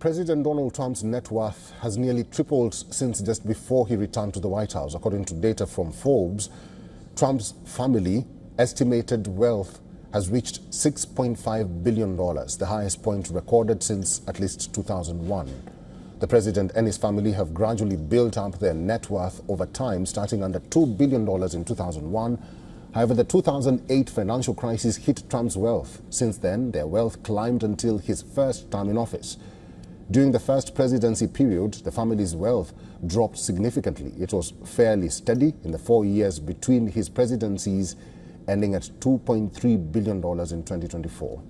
President Donald Trump's net worth has nearly tripled since just before he returned to the White House. According to data from Forbes, Trump's family estimated wealth has reached $6.5 billion, the highest point recorded since at least 2001. The president and his family have gradually built up their net worth over time, starting under $2 billion in 2001. However, the 2008 financial crisis hit Trump's wealth. Since then, their wealth climbed until his first term in office. During the first presidency period, the family's wealth dropped significantly. It was fairly steady in the 4 years between his presidencies, ending at $2.3 billion in 2024.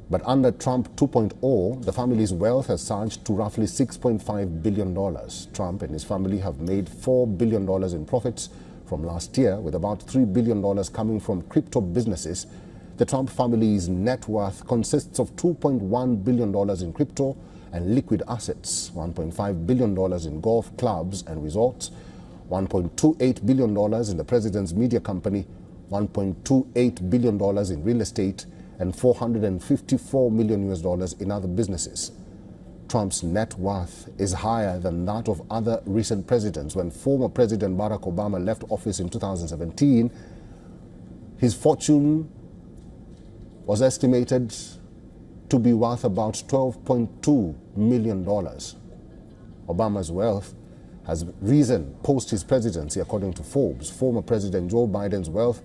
But under Trump 2.0, the family's wealth has surged to roughly $6.5 billion. Trump and his family have made $4 billion in profits from last year, with about $3 billion coming from crypto businesses. The Trump family's net worth consists of $2.1 billion in crypto and liquid assets, $1.5 billion in golf clubs and resorts, $1.28 billion in the president's media company, $1.28 billion in real estate, and $454 million in other businesses. Trump's net worth is higher than that of other recent presidents. When former President Barack Obama left office in 2017, his fortune was estimated to be worth about $12.2 million. Obama's wealth has risen post his presidency, according to Forbes. Former President Joe Biden's wealth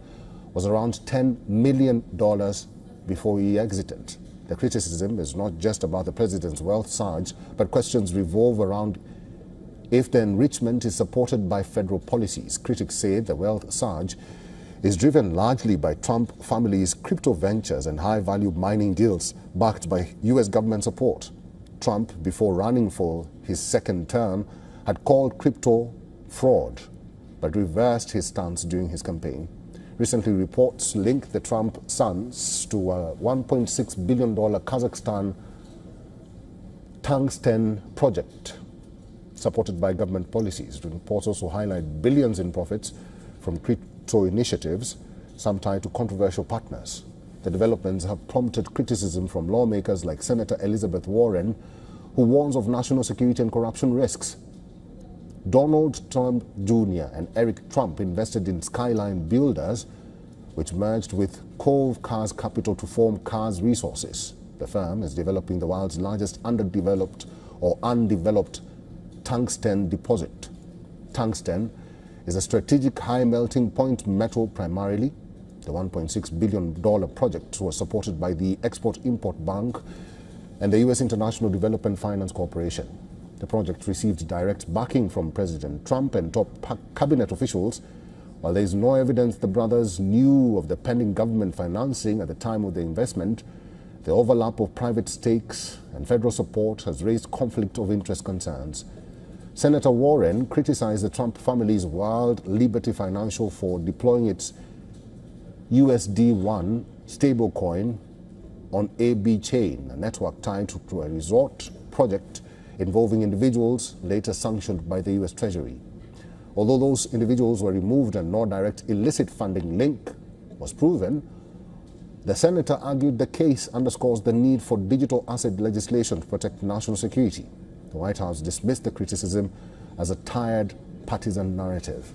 was around $10 million before he exited. The criticism is not just about the president's wealth surge, but questions revolve around if the enrichment is supported by federal policies. Critics say the wealth surge is driven largely by Trump family's crypto ventures and high-value mining deals backed by U.S. government support. Trump, before running for his second term, had called crypto fraud, but reversed his stance during his campaign. Recently, reports link the Trump sons to a $1.6 billion Kazakhstan tungsten project supported by government policies. The reports also highlight billions in profits from crypto initiatives, some tied to controversial partners. The developments have prompted criticism from lawmakers like Senator Elizabeth Warren, who warns of national security and corruption risks. Donald Trump Jr. and Eric Trump invested in Skyline Builders, which merged with Cove Cars Capital to form Cars Resources. The firm is developing the world's largest undeveloped tungsten deposit. Tungsten is a strategic high-melting point metal primarily. The $1.6 billion project was supported by the Export-Import Bank and the U.S. International Development Finance Corporation. The project received direct backing from President Trump and top cabinet officials. While there is no evidence the brothers knew of the pending government financing at the time of the investment, the overlap of private stakes and federal support has raised conflict of interest concerns. Senator Warren criticized the Trump family's World Liberty Financial for deploying its USD1 stablecoin on AB Chain, a network tied to a resort project involving individuals later sanctioned by the U.S. Treasury. Although those individuals were removed and no direct illicit funding link was proven, the senator argued the case underscores the need for digital asset legislation to protect national security. The White House dismissed the criticism as a tired partisan narrative.